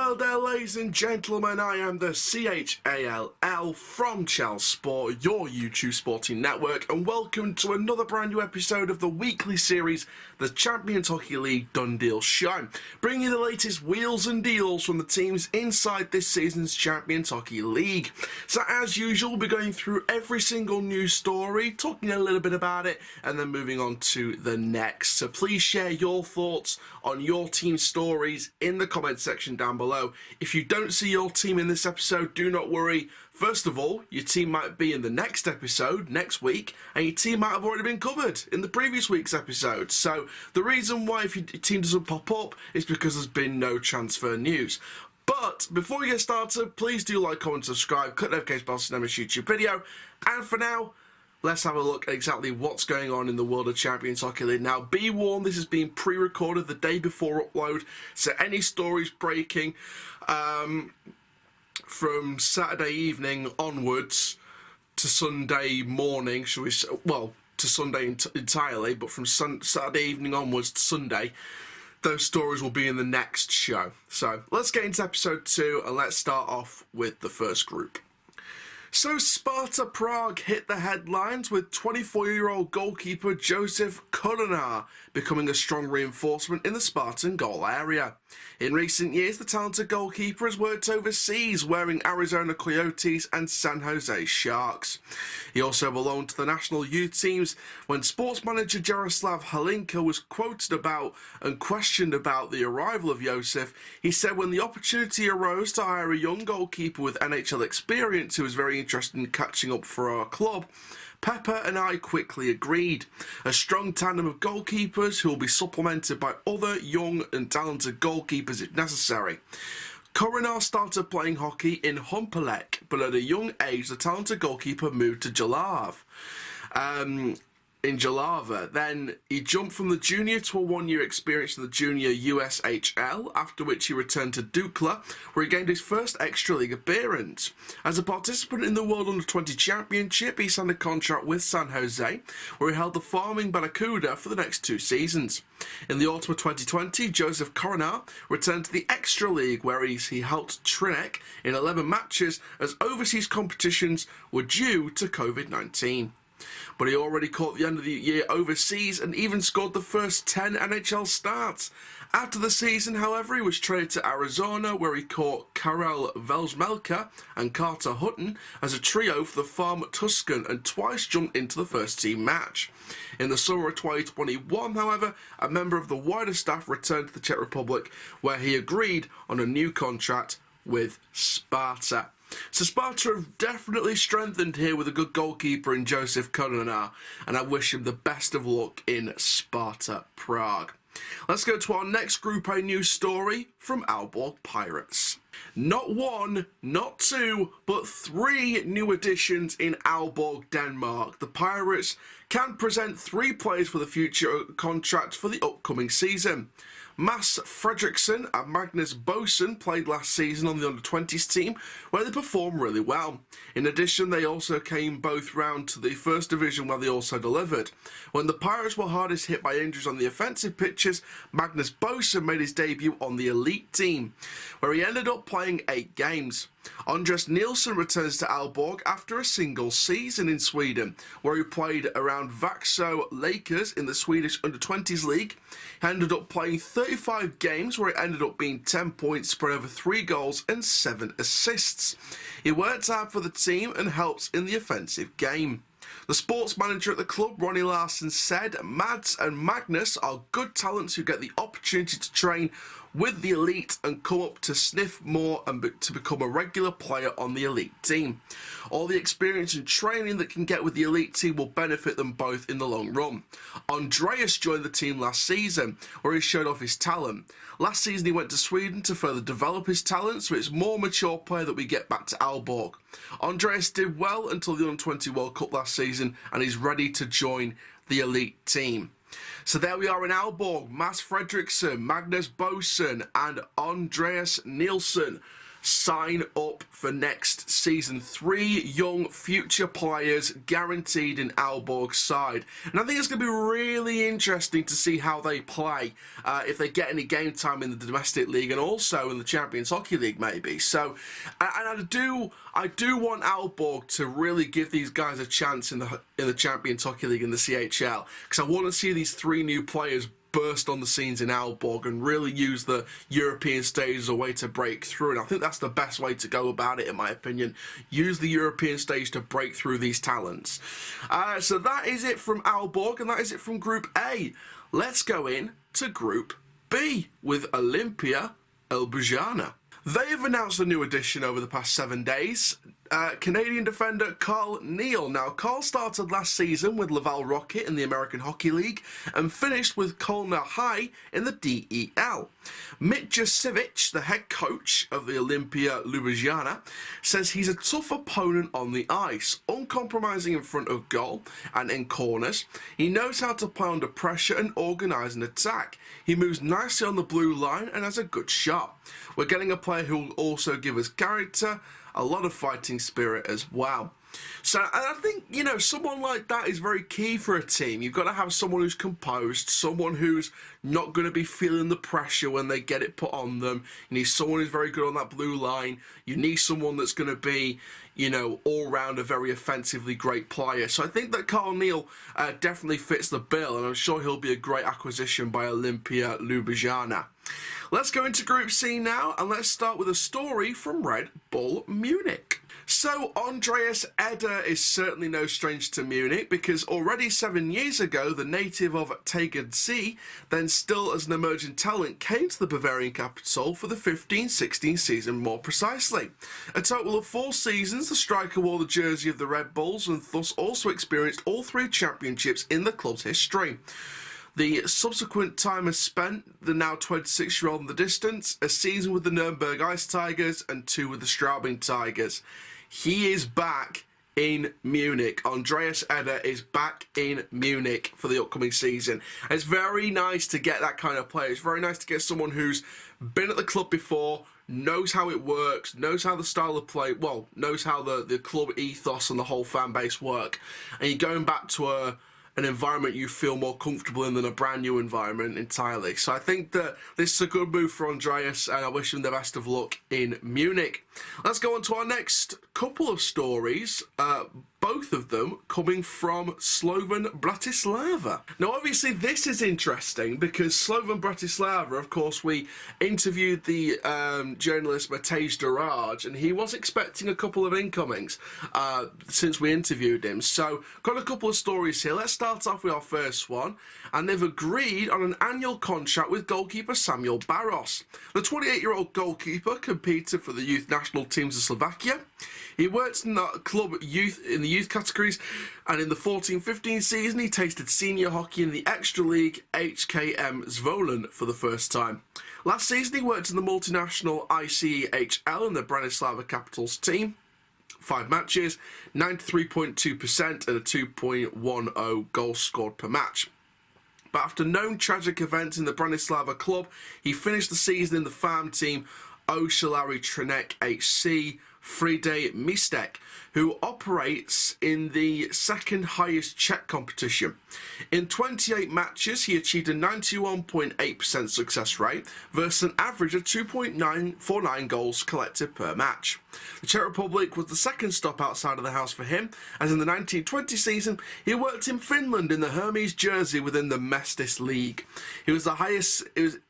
Hello there, ladies and gentlemen. I am the CHAL from CHL Sport, your YouTube sporting network, and welcome to another brand new episode of the weekly series, the Champions Hockey League Done Deals show, bringing you the latest wheels and deals from the teams inside this season's Champions Hockey League. So as usual, we'll be going through every single news story, talking a little bit about it, and then moving on to the next. So please share your thoughts on your team stories in the comment section down below. If you don't see your team in this episode, do not worry. First of all, your team might be in the next episode next week, and your team might have already been covered in the previous week's episode. So the reason why if your team doesn't pop up is because there's been no transfer news. But before we get started, please do like, comment, subscribe, click the notification bell to know my YouTube video. And for now, let's have a look at exactly what's going on in the world of Champions Hockey League. Now, be warned, this has been pre-recorded the day before upload, so any stories breaking from Saturday evening onwards to Sunday morning, shall we say, well, to Sunday entirely, but from Saturday evening onwards to Sunday, those stories will be in the next show. So let's get into episode 2 and let's start off with the first group. So Sparta Prague hit the headlines with 24-year-old goalkeeper Josef Korenar becoming a strong reinforcement in the Spartan goal area. In recent years, the talented goalkeeper has worked overseas, wearing Arizona Coyotes and San Jose Sharks. He also belonged to the national youth teams. When sports manager Jaroslav Halinka was quoted about and questioned about the arrival of Josef, he said when the opportunity arose to hire a young goalkeeper with NHL experience who was very interested in catching up for our club, Pepper and I quickly agreed. A strong tandem of goalkeepers who will be supplemented by other young and talented goalkeepers if necessary. Korenar started playing hockey in Humpelek, but at a young age the talented goalkeeper moved to Jalava. Then he jumped from the junior to a one-year experience in the junior USHL, after which he returned to Dukla, where he gained his first extra league appearance. As a participant in the World Under-20 Championship, he signed a contract with San Jose, where he held the Farming Barracuda for the next 2 seasons. In the autumn of 2020, Josef Korenar returned to the Extra League, where he helped Trinek in 11 matches as overseas competitions were due to COVID-19. But he already caught the end of the year overseas and even scored the first 10 NHL starts. After the season, however, he was traded to Arizona, where he caught Karel Velzmelka and Carter Hutton as a trio for the Farm Tuscan and twice jumped into the first team match. In the summer of 2021, however, a member of the wider staff returned to the Czech Republic, where he agreed on a new contract with Sparta. So Sparta have definitely strengthened here with a good goalkeeper in Josef Korenar, and I wish him the best of luck in Sparta Prague. Let's go to our next Group A news story from Aalborg Pirates. Not 1, not 2, but 3 new additions in Aalborg, Denmark. The Pirates can present 3 players for the future contract for the upcoming season. Mads Fredriksson and Magnus Bjrnsen played last season on the Under-20s team, where they performed really well. In addition, they also came both round to the first division, where they also delivered. When the Pirates were hardest hit by injuries on the offensive pitches, Magnus Bjrnsen made his debut on the elite team, where he ended up playing 8 games. Andres Nilsson returns to Aalborg after a single season in Sweden, where he played around Vaxo Lakers in the Swedish Under-20s League. He ended up playing 35 games, where it ended up being 10 points spread over 3 goals and 7 assists. He worked hard for the team and helps in the offensive game. The sports manager at the club, Ronnie Larsson, said Mads and Magnus are good talents who get the opportunity to train with the elite and come up to sniff more and to become a regular player on the elite team. All the experience and training that can get with the elite team will benefit them both in the long run. Andreas joined the team last season, where he showed off his talent. Last season he went to Sweden to further develop his talent, so it's more mature player that we get back to Aalborg. Andreas did well until the Under-20 World Cup last season, and he's ready to join the elite team. So there we are in Aalborg, Mads Fredriksson, Magnus Bjrnsen and Andreas Nilsson. sign up for next season. 3 young future players guaranteed in Aalborg's side. And I think it's going to be really interesting to see how they play, if they get any game time in the domestic league and also in the Champions Hockey League maybe. So, and I do want Aalborg to really give these guys a chance in the Champions Hockey League in the CHL, because I want to see these 3 new players burst on the scenes in Aalborg and really use the European stage as a way to break through. And I think that's the best way to go about it, in my opinion. Use the European stage to break through these talents. So that is it from Aalborg, and that is it from Group A. Let's go in to Group B with Olympia Ljubljana. They have announced a new addition over the past 7 days. Canadian defender Carl Neal. Now, Carl started last season with Laval Rocket in the American Hockey League and finished with Kolna High in the DEL. Mitja Sivic, the head coach of the Olympia Ljubljana, says he's a tough opponent on the ice, uncompromising in front of goal and in corners. He knows how to play under pressure and organise an attack. He moves nicely on the blue line and has a good shot. We're getting a player who will also give us character, a lot of fighting spirit as well. So, and I think, you know, someone like that is very key for a team. You've got to have someone who's composed, someone who's not going to be feeling the pressure when they get it put on them. You need someone who's very good on that blue line. You need someone that's going to be, you know, all round a very offensively great player. So I think that Carl Neal definitely fits the bill, and I'm sure he'll be a great acquisition by Olympia Ljubljana. Let's go into Group C now, and let's start with a story from Red Bull Munich. So Andreas Eder is certainly no stranger to Munich, because already 7 years ago, the native of Tegernsee, then still as an emerging talent, came to the Bavarian capital for the 15-16 season more precisely. A total of 4 seasons, the striker wore the jersey of the Red Bulls and thus also experienced all 3 championships in the club's history. The subsequent time has spent, the now 26-year-old in the distance, a season with the Nuremberg Ice Tigers and 2 with the Straubing Tigers. He is back in Munich. Andreas Eder is back in Munich for the upcoming season. And it's very nice to get that kind of player. It's very nice to get someone who's been at the club before, knows how it works, knows how the style of play, well, knows how the club ethos and the whole fan base work. And you're going back to an environment you feel more comfortable in than a brand new environment entirely. So I think that this is a good move for Andreas, and I wish him the best of luck in Munich. Let's go on to our next couple of stories, both of them coming from Slovan Bratislava. Now obviously this is interesting because Slovan Bratislava, of course, we interviewed the journalist Matej Daraj, and he was expecting a couple of incomings since we interviewed him. So got a couple of stories here. Let's start off with our first one, and they've agreed on an annual contract with goalkeeper Samuel Barros. The 28-year-old goalkeeper competed for the youth national teams of Slovakia. He worked in the club youth in the youth categories, and in the 14-15 season he tasted senior hockey in the extra league HKM Zvolen for the first time. Last season he worked in the multinational ICHL in the Bratislava Capitals team. 5 matches, 93.2% and a 2.10 goals scored per match. But after known tragic events in the Bratislava club, he finished the season in the farm team Ošalari Trenek HC Fride Mistek, who operates in the second highest Czech competition. In 28 matches, he achieved a 91.8% success rate versus an average of 2.949 goals collected per match. The Czech Republic was the second stop outside of the house for him, as in the 1920 season, he worked in Finland in the Hermes jersey within the Mestis League.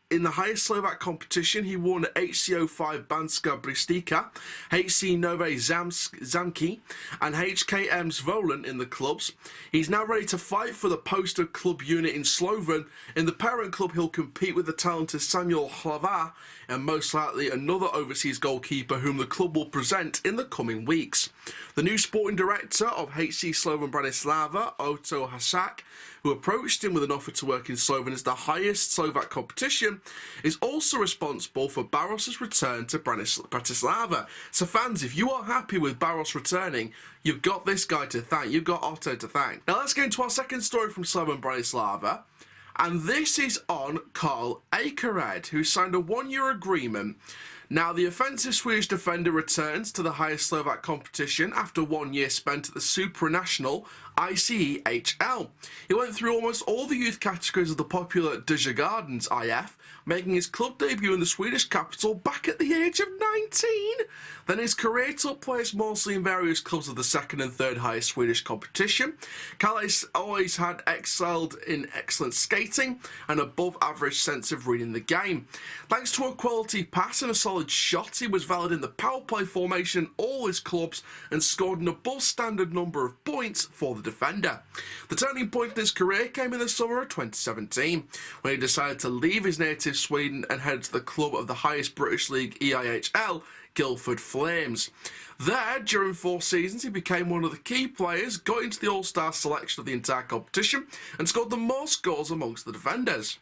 In the highest Slovak competition, he won HCO5 Banska Bristika, HC Nové Zamky, and HKM Zvolen in the clubs. He's now ready to fight for the post of club unit in Slovan. In the parent club, he'll compete with the talented Samuel Hlava and most likely another overseas goalkeeper whom the club will present in the coming weeks. The new sporting director of HC Slovan Bratislava, Otto Hasak, who approached him with an offer to work in Slovan as the highest Slovak competition, is also responsible for Barros' return to Bratislava. So fans, if you are happy with Barros returning, you've got this guy to thank. You've got Otto to thank. Now let's get into our second story from Slovan Bratislava. And this is on Carl Akered, who signed a 1-year agreement. Now, the offensive Swedish defender returns to the highest Slovak competition after 1 year spent at the supranational ICHL. He went through almost all the youth categories of the popular Djurgårdens IF, making his club debut in the Swedish capital back at the age of 19. Then his career took place mostly in various clubs of the second and third highest Swedish competition. Katowice always had excelled in excellent skating and above average sense of reading the game. Thanks to a quality pass and a solid shot, he was valid in the power play formation in all his clubs and scored an above standard number of points for the defender. The turning point in his career came in the summer of 2017 when he decided to leave his native Sweden and head to the club of the highest British league EIHL, Guildford Flames. There, during 4 seasons, he became one of the key players, got into the all-star selection of the entire competition and scored the most goals amongst the defenders.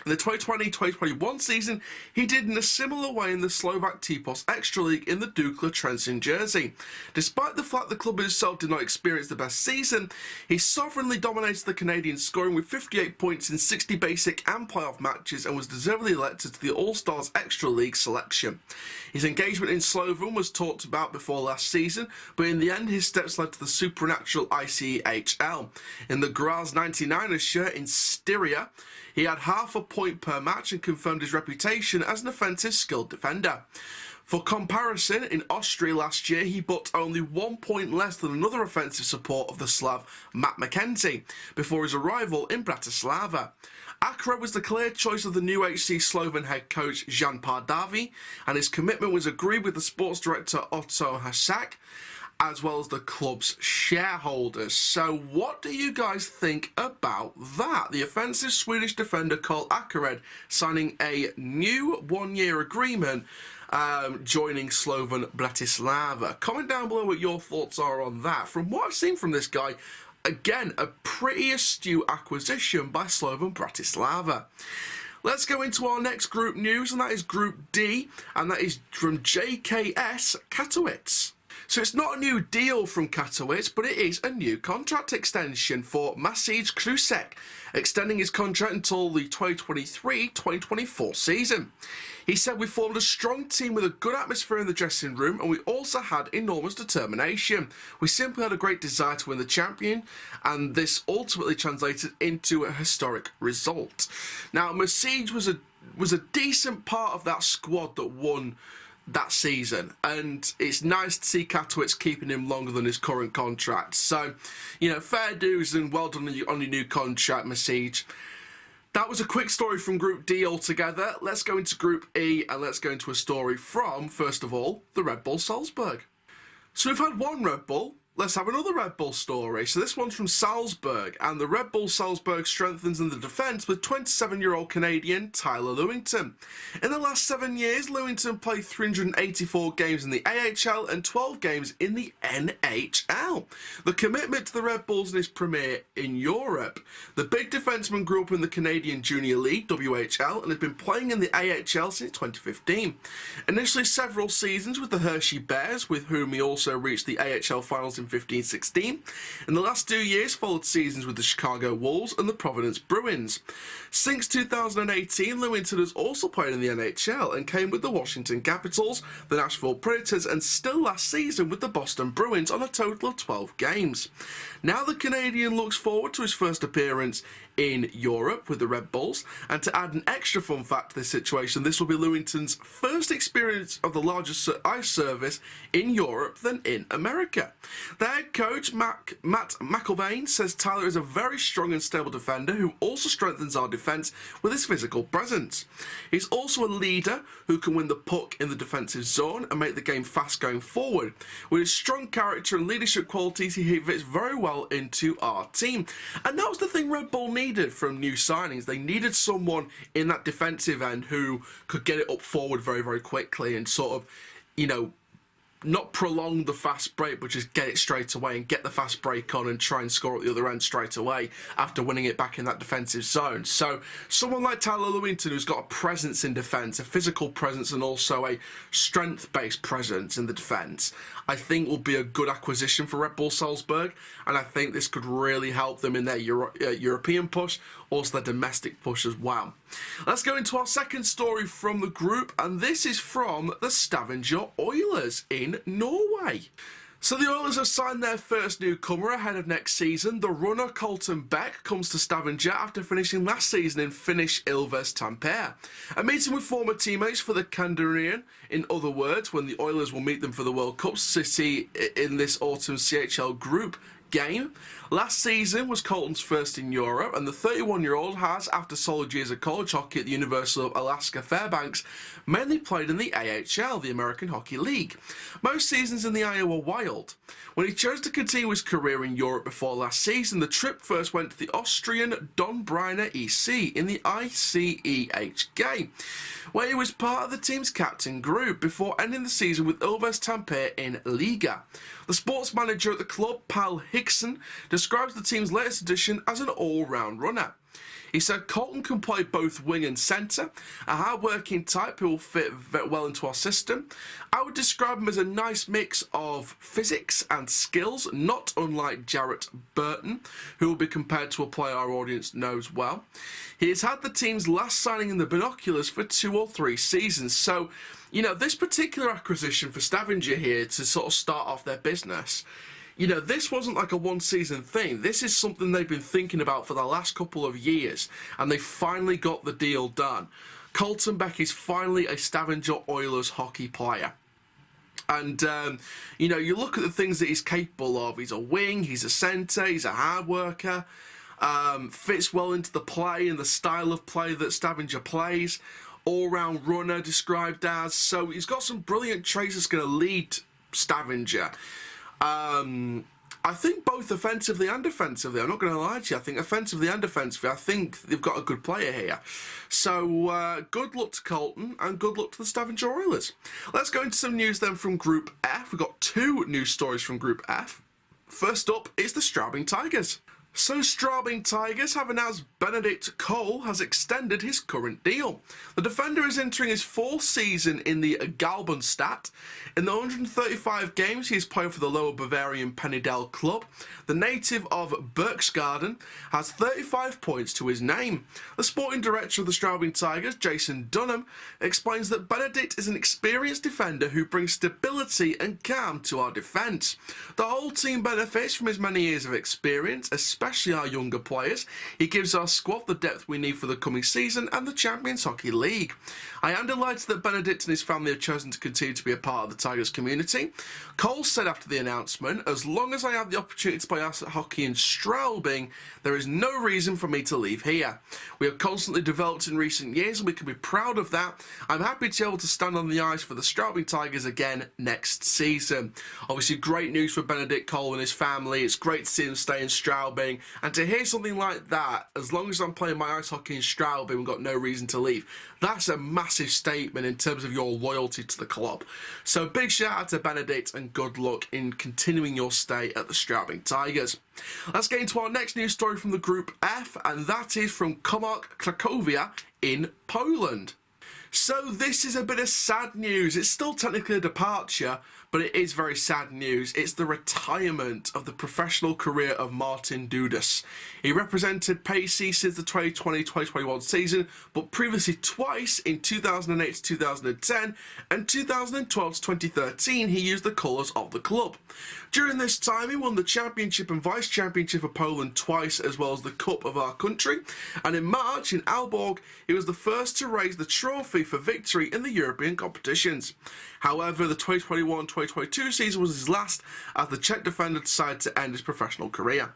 In the 2020-2021 season, he did in a similar way in the Slovak T-Pos Extra League in the Dukla Trenčín jersey. Despite the fact the club itself did not experience the best season, he sovereignly dominated the Canadian, scoring with 58 points in 60 basic and playoff matches and was deservedly elected to the All-Stars Extra League selection. His engagement in Slovan was talked about before last season, but in the end his steps led to the supernatural ICHL. In the Graz 99ers shirt in Styria, he had half a point per match and confirmed his reputation as an offensive skilled defender. For comparison, in Austria last year, he booked only 1 point less than another offensive support of the Slav, Matt McKenzie, before his arrival in Bratislava. Akra was the clear choice of the new HC Slovan head coach Jan Pardavi, and his commitment was agreed with the sports director Otto Hasak, as well as the club's shareholders. So what do you guys think about that? The offensive Swedish defender Karl Ackered signing a new 1-year agreement, joining Slovan Bratislava. Comment down below what your thoughts are on that. From what I've seen from this guy, again, a pretty astute acquisition by Slovan Bratislava. Let's go into our next group news, and that is Group D, and that is from JKS Katowice. So it's not a new deal from Katowice, but it is a new contract extension for Maciej Krusek, extending his contract until the 2023-2024 season. He said, "We formed a strong team with a good atmosphere in the dressing room, and we also had enormous determination. We simply had a great desire to win the champion, and this ultimately translated into a historic result." Now, Maciej was a decent part of that squad that won that season, and it's nice to see Katowice keeping him longer than his current contract. So, you know, fair dues and well done on your new contract, Maciej. That was a quick story from Group D altogether. Let's go into Group E, and let's go into a story from, first of all, the Red Bull Salzburg. So we've had one Red Bull. Let's have another Red Bull story. So this one's from Salzburg, and the Red Bull Salzburg strengthens in the defence with 27-year-old Canadian Tyler Lewington. In the last 7 years, Lewington played 384 games in the AHL and 12 games in the NHL. The commitment to the Red Bulls in his premiere in Europe. The big defenceman grew up in the Canadian Junior League, WHL, and has been playing in the AHL since 2015. Initially several seasons with the Hershey Bears, with whom he also reached the AHL finals in 15-16. In the last 2 years, followed seasons with the Chicago Wolves and the Providence Bruins. Since 2018, Lewington has also played in the NHL and came with the Washington Capitals, the Nashville Predators, and still last season with the Boston Bruins on a total of 12 games. Now the Canadian looks forward to his first appearance in Europe with the Red Bulls, and to add an extra fun fact to this situation, this will be Lewington's first experience of the largest ice service in Europe than in America. The head coach, Matt McIlvaine, says Tyler is a very strong and stable defender who also strengthens our defence with his physical presence. He's also a leader who can win the puck in the defensive zone and make the game fast going forward. With his strong character and leadership qualities, he fits very well into our team. And that was the thing Red Bull needed from new signings. They needed someone in that defensive end who could get it up forward very, very quickly and sort of, you know, not prolong the fast break, but just get it straight away and get the fast break on and try and score at the other end straight away after winning it back in that defensive zone. So someone like Tyler Lewington, who's got a presence in defence, a physical presence and also a strength-based presence in the defence, I think will be a good acquisition for Red Bull Salzburg, and I think this could really help them in their European push. also their domestic push as well. Let's go into our second story from the group, and this is from the Stavanger Oilers in Norway. So the Oilers have signed their first newcomer ahead of next season. The runner Colton Beck comes to Stavanger after finishing last season in Finnish Ilves Tampere. A meeting with former teammates for the Kandarian, in other words, when the Oilers will meet them for the World Cup City in this autumn's CHL group game. Last season was Colton's first in Europe, and the 31-year-old has, after solid years of college hockey at the University of Alaska Fairbanks, mainly played in the AHL, the American Hockey League. Most seasons in the Iowa Wild. When he chose to continue his career in Europe before last season, the trip first went to the Austrian Donbrenner EC in the ICEH game, where he was part of the team's captain group before ending the season with Ilves Tampere in Liga. The sports manager at the club, Pal Higson, describes the team's latest addition as an all-round runner. He said Colton can play both wing and centre, a hard-working type who will fit very well into our system. I would describe him as a nice mix of physics and skills, not unlike Jarrett Burton, who will be compared to a player our audience knows well. He has had the team's last signing in the binoculars for 2 or 3 seasons, so, you know, this particular acquisition for Stavanger here to sort of start off their business, you know, this wasn't like a one-season thing. This is something they've been thinking about for the last couple of years, and they finally got the deal done. Colton Beck is finally a Stavanger Oilers hockey player. And, you know, you look at the things that he's capable of. He's a wing, he's a centre, he's a hard worker, fits well into the play and the style of play that Stavanger plays. All-round runner described as. So he's got some brilliant traits that's going to lead Stavanger. I think both offensively and defensively, I'm not going to lie to you, I think offensively and defensively, I think they've got a good player here. So, good luck to Colton and good luck to the Stavanger Oilers. Let's go into some news then from Group F. We've got 2 news stories from Group F. First up is the Straubing Tigers. So Straubing Tigers have announced Benedict Cole has extended his current deal. The defender is entering his 4th season in the Galbenstadt. In the 135 games he has played for the Lower Bavarian Pennydell club, the native of Berchtesgaden has 35 points to his name. The sporting director of the Straubing Tigers, Jason Dunham, explains that Benedict is an experienced defender who brings stability and calm to our defence. The whole team benefits from his many years of experience, especially our younger players. He gives our squad the depth we need for the coming season and the Champions Hockey League. I am delighted that Benedict and his family have chosen to continue to be a part of the Tigers community. Cole said after the announcement, "As long as I have the opportunity to play asset hockey in Straubing, there is no reason for me to leave here. We have constantly developed in recent years and we can be proud of that. I'm happy to be able to stand on the ice for the Straubing Tigers again next season." Obviously great news for Benedict Cole and his family. It's great to see him stay in Straubing, and to hear something like that, as long as I'm playing my ice hockey in Straubing, we've got no reason to leave. That's a massive statement in terms of your loyalty to the club. So big shout out to Benedict and good luck in continuing your stay at the Straubing Tigers. Let's get into our next news story from the Group F, and that is from Comarch Cracovia in Poland. So this is a bit of sad news. It's still technically a departure, but it is very sad news. It's the retirement of the professional career of Martin Dudas. He represented Pacey since the 2020-2021 season, but previously twice in 2008 to 2010 and 2012 to 2013 he used the colours of the club. During this time he won the championship and vice championship of Poland twice, as well as the cup of our country, and in March in Aalborg he was the first to raise the trophy for victory in the European competitions. However, the 2021-2022 season was his last, as the Czech defender decided to end his professional career.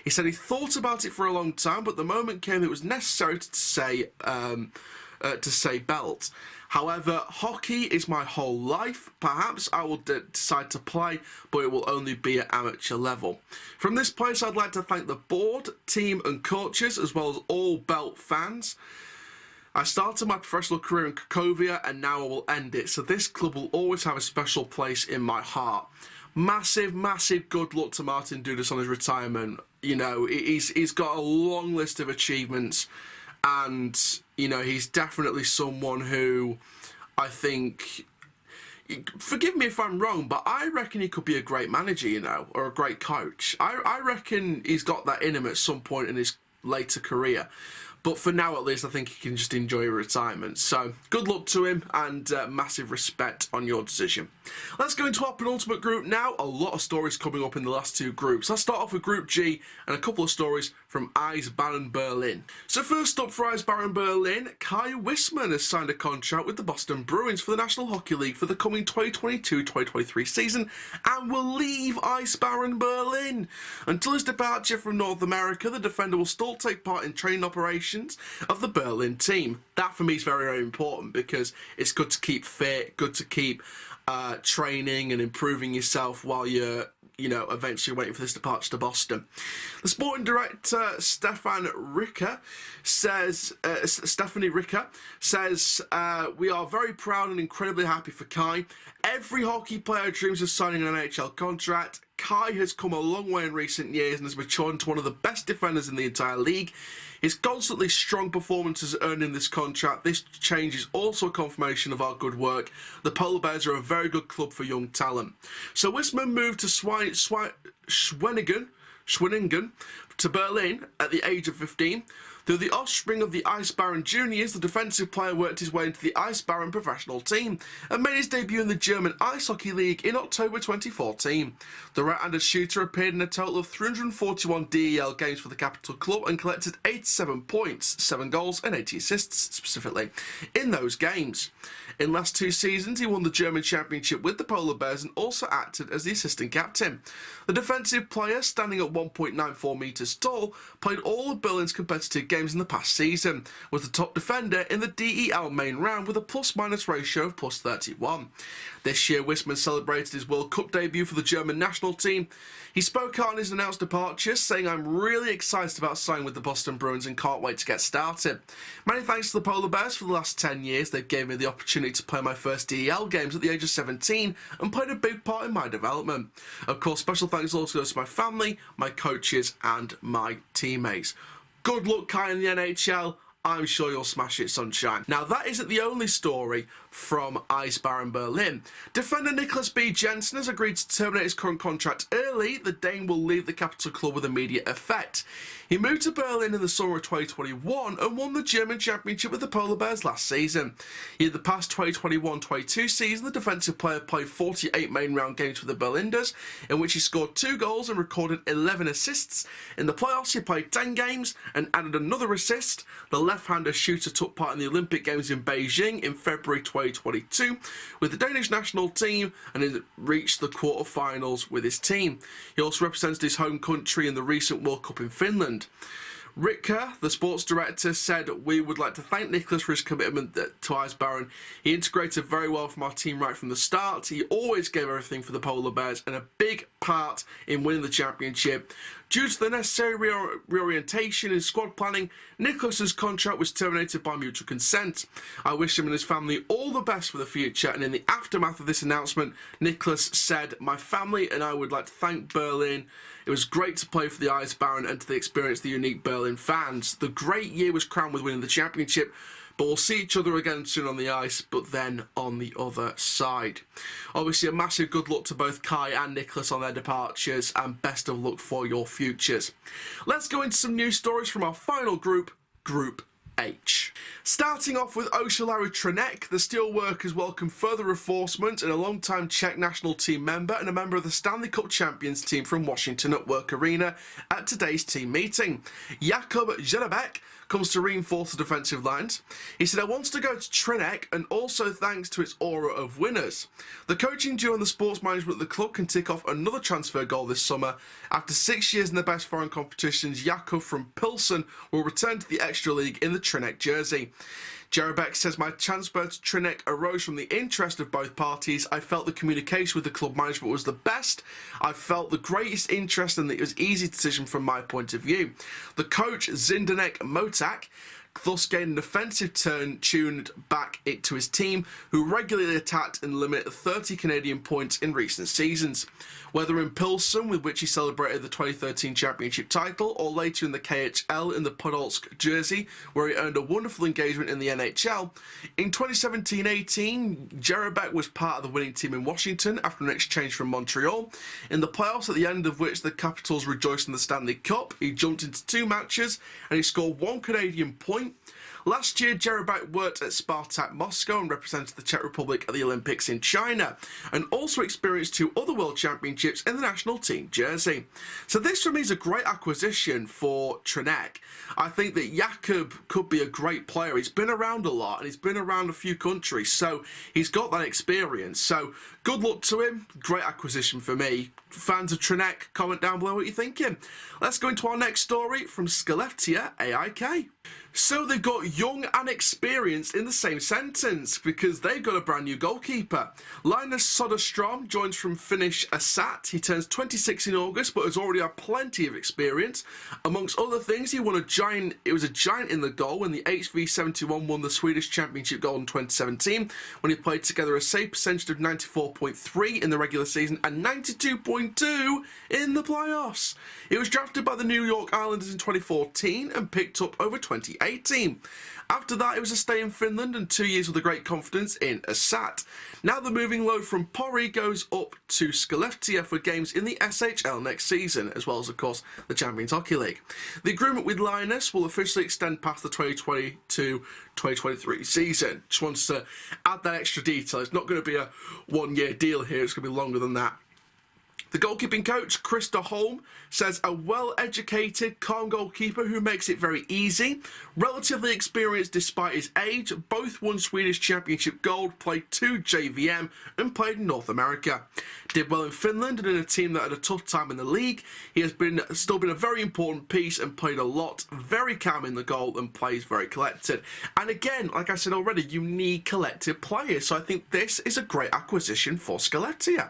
He said he thought about it for a long time, but the moment came it was necessary to say belt. However, hockey is my whole life. Perhaps I will decide to play, but it will only be at amateur level. From this place, I'd like to thank the board, team and coaches, as well as all belt fans. I started my professional career in Cracovia and now I will end it, so this club will always have a special place in my heart. Massive, massive good luck to Martin Dudas on his retirement. You know, he's got a long list of achievements, and, you know, he's definitely someone who I think, forgive me if I'm wrong, but I reckon he could be a great manager, you know, or a great coach. I reckon he's got that in him at some point in his later career. But for now, at least, I think he can just enjoy retirement. So, good luck to him, and massive respect on your decision. Let's go into our penultimate group now. A lot of stories coming up in the last two groups. Let's start off with Group G and a couple of stories from Eisbären Berlin. So first up for Eisbären Berlin, Kai Wissman has signed a contract with the Boston Bruins for the National Hockey League for the coming 2022-2023 season and will leave Eisbären Berlin. Until his departure from North America, the defender will still take part in training operations of the Berlin team. That for me is very, very important because it's good to keep fit, good to keep training and improving yourself while you're eventually waiting for this departure to Boston. The sporting director, Stephanie Ricker, says, we are very proud and incredibly happy for Kai. Every hockey player dreams of signing an NHL contract. Kai has come a long way in recent years and has matured into one of the best defenders in the entire league. His constantly strong performances earned him this contract. This change is also a confirmation of our good work. The Polar Bears are a very good club for young talent. So Wissman moved to Schwenningen to Berlin at the age of 15. Through the offspring of the Eisbären Juniors, the defensive player worked his way into the Eisbären professional team and made his debut in the German Ice Hockey League in October 2014. The right-handed shooter appeared in a total of 341 DEL games for the capital club and collected 87 points, 7 goals and 80 assists specifically in those games. In last 2 seasons, he won the German Championship with the Polar Bears and also acted as the assistant captain. The defensive player, standing at 1.94 metres tall, played all of Berlin's competitive games in the past season, was the top defender in the DEL main round with a plus-minus ratio of +31. This year, Wissman celebrated his World Cup debut for the German national team. He spoke out on his announced departure, saying, "I'm really excited about signing with the Boston Bruins and can't wait to get started. Many thanks to the Polar Bears for the last 10 years. They've given me the opportunity to play my first DEL games at the age of 17 and played a big part in my development. Of course, special thanks also goes to my family, my coaches and my teammates." Good luck, Kai, in the NHL. I'm sure you'll smash it, sunshine. Now, that isn't the only story from Eisbären Berlin. Defender Nicholas Bjrnsen has agreed to terminate his current contract early. The Dane will leave the capital club with immediate effect. He moved to Berlin in the summer of 2021 and won the German Championship with the Polar Bears last season. In the past 2021-22 season, the defensive player played 48 main round games for the Berlinders, in which he scored 2 goals and recorded 11 assists. In the playoffs, he played 10 games and added another assist. The left-hander shooter took part in the Olympic Games in Beijing in February 2022 with the Danish national team and has reached the quarter-finals with his team. He also represented his home country in the recent World Cup in Finland. Ritka, the sports director, said, "We would like to thank Nicholas for his commitment to Eisbären. He integrated very well from our team right from the start. He always gave everything for the Polar Bears and a big part in winning the championship. Due to the necessary reorientation in squad planning, Nicholas's contract was terminated by mutual consent. I wish him and his family all the best for the future." And in the aftermath of this announcement, Nicholas said, "My family and I would like to thank Berlin. It was great to play for the Eisbären and to experience the unique Berlin fans. The great year was crowned with winning the championship, but we'll see each other again soon on the ice, but then on the other side." Obviously, a massive good luck to both Kai and Nicholas on their departures, and best of luck for your futures. Let's go into some news stories from our final group, Group H. Starting off with Oshalaru Trenek, the steelworkers welcome further reinforcement and a long-time Czech national team member and a member of the Stanley Cup champions team from Washington at Work Arena at today's team meeting. Jakub Jerabek comes to reinforce the defensive lines. He said, "I want to go to Trenek and also thanks to its aura of winners." The coaching duo and the sports management of the club can tick off another transfer goal this summer. After 6 years in the best foreign competitions, Jakub from Pilsen will return to the Extra League in the Trenek jersey. Jerabek says, "My transfer to Trenek arose from the interest of both parties. I felt the communication with the club management was the best. I felt the greatest interest and it was an easy decision from my point of view." The coach, Zindenek Motak, thus gaining an offensive turn tuned back to his team, who regularly attacked and limited 30 Canadian points in recent seasons. Whether in Pilsen, with which he celebrated the 2013 championship title, or later in the KHL in the Podolsk jersey, where he earned a wonderful engagement in the NHL, in 2017-18, Jerabek was part of the winning team in Washington after an exchange from Montreal. In the playoffs, at the end of which the Capitals rejoiced in the Stanley Cup, he jumped into 2 matches and he scored 1 Canadian point. Last year, Jerabek worked at Sparta Moscow and represented the Czech Republic at the Olympics in China, and also experienced 2 other World Championships in the national team jersey. So this, for me, is a great acquisition for Třinec. I think that Jakub could be a great player. He's been around a lot, and he's been around a few countries, so he's got that experience. So good luck to him. Great acquisition for me. Fans of Třinec, comment down below what you're thinking. Let's go into our next story from Skellefteå AIK. So they've got young and experienced in the same sentence, because they've got a brand new goalkeeper. Linus Soderstrom joins from Finnish Asat. He turns 26 in August, but has already had plenty of experience. Amongst other things, he won a giant in the goal when the HV71 won the Swedish Championship goal in 2017, when he played together a save percentage of 94.3 in the regular season and 92.2 in the playoffs. He was drafted by the New York Islanders in 2014 and picked up over 2018. After that, it was a stay in Finland and 2 years with a great confidence in Asat. Now the moving load from Pori goes up to Skellefteå for games in the SHL next season, as well as, of course, the Champions Hockey League. The agreement with Linus will officially extend past the 2022-2023 season. Just wants to add that extra detail. It's not going to be a 1-year deal here. It's going to be longer than that. The goalkeeping coach, Krista Holm, says a well-educated, calm goalkeeper who makes it very easy, relatively experienced despite his age, both won Swedish Championship gold, played 2 JVM and played in North America. Did well in Finland and in a team that had a tough time in the league. He has still been a very important piece and played a lot, very calm in the goal and plays very collected. And again, like I said already, you need collected players, so I think this is a great acquisition for Skellefteå.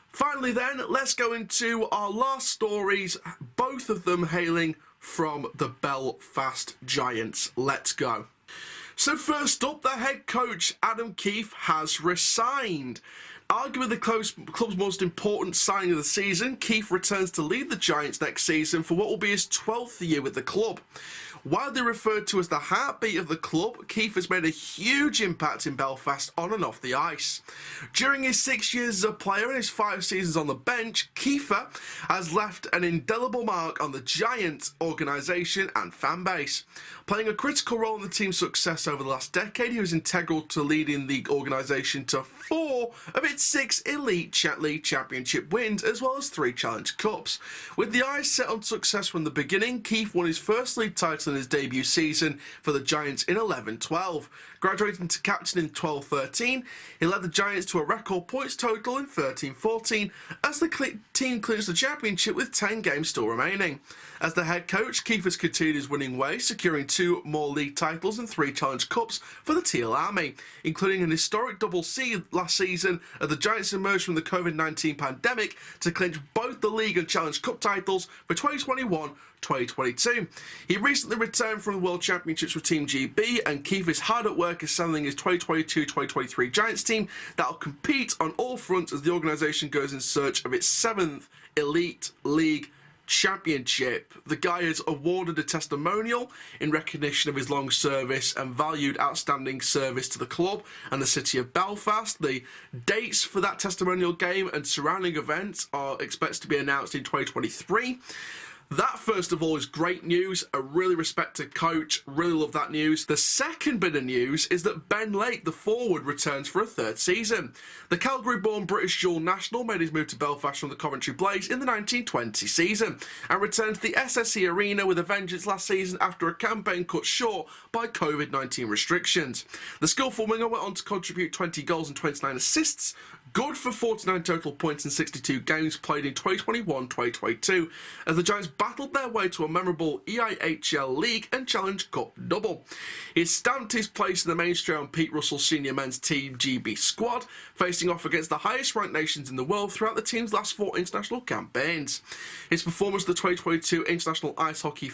Finally then, let's go into our last stories, both of them hailing from the Belfast Giants. Let's go. So first up, the head coach, Adam Keefe, has resigned. Arguably the club's most important signing of the season, Keefe returns to lead the Giants next season for what will be his 12th year with the club. Widely referred to as the heartbeat of the club, Keefe has made a huge impact in Belfast on and off the ice. During his 6 years as a player and his 5 seasons on the bench, Keefe has left an indelible mark on the Giants organisation and fan base. Playing a critical role in the team's success over the last decade, he was integral to leading the organisation to 4 of its 6 elite league championship wins, as well as 3 Challenge Cups. With the eyes set on success from the beginning, Keefe won his first league title in his debut season for the Giants in 11-12. Graduating to captain in 12-13, he led the Giants to a record points total in 13-14 as the team clinched the championship with 10 games still remaining. As the head coach, Keefe has continued his winning way, securing 2 more league titles and 3 Challenge Cups for the Teal Army, including an historic double C last season as the Giants emerged from the COVID-19 pandemic to clinch both the league and Challenge Cup titles for 2021-2022. He recently returned from the World Championships with Team GB, and Keefe is hard at work assembling his 2022-2023 Giants team that will compete on all fronts as the organisation goes in search of its 7th Elite League Championship. The guy is awarded a testimonial in recognition of his long service and valued outstanding service to the club and the city of Belfast. The dates for that testimonial game and surrounding events are expected to be announced in 2023. That, first of all, is great news. A really respected coach. Really love that news. The second bit of news is that Ben Lake, the forward, returns for a 3rd season. The Calgary-born British dual national made his move to Belfast from the Coventry Blaze in the 1920 season and returned to the SSE Arena with a vengeance last season after a campaign cut short by COVID-19 restrictions. The skillful winger went on to contribute 20 goals and 29 assists, good for 49 total points in 62 games played in 2021-2022, as the Giants battled their way to a memorable EIHL League and Challenge Cup double. He stamped his place in the mainstream Pete Russell Senior Men's Team GB squad, facing off against the highest ranked nations in the world throughout the team's last 4 international campaigns. His performance at the 2022 International Ice Hockey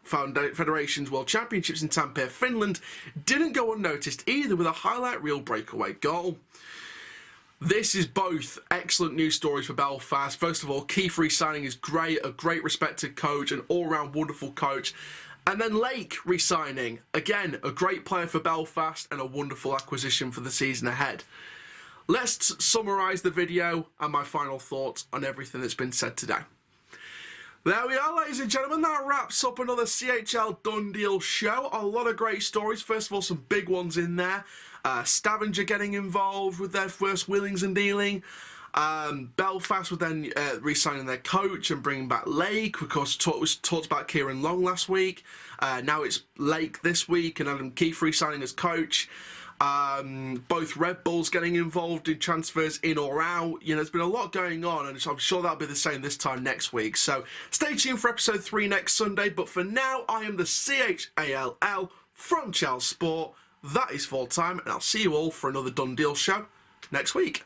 Federation's World Championships in Tampere, Finland, didn't go unnoticed either, with a highlight reel breakaway goal. This is both excellent news stories for Belfast. First of all, Keith re-signing is great, a great respected coach, an all-round wonderful coach. And then Lake re-signing, again, a great player for Belfast and a wonderful acquisition for the season ahead. Let's summarise the video and my final thoughts on everything that's been said today. There we are, ladies and gentlemen. That wraps up another CHL Done Deals show. A lot of great stories. First of all, some big ones in there. Stavanger getting involved with their first willings and dealing. Belfast were then re-signing their coach and bringing back Lake. Of course, was talked about Kieran Long last week. Now it's Lake this week and Adam Keefe re-signing as coach. Both Red Bulls getting involved in transfers in or out. You know, there's been a lot going on, and I'm sure that'll be the same this time next week. So stay tuned for episode 3 next Sunday. But for now, I am the CHALL from CHL Sport. That is full time, and I'll see you all for another Done Deal show next week.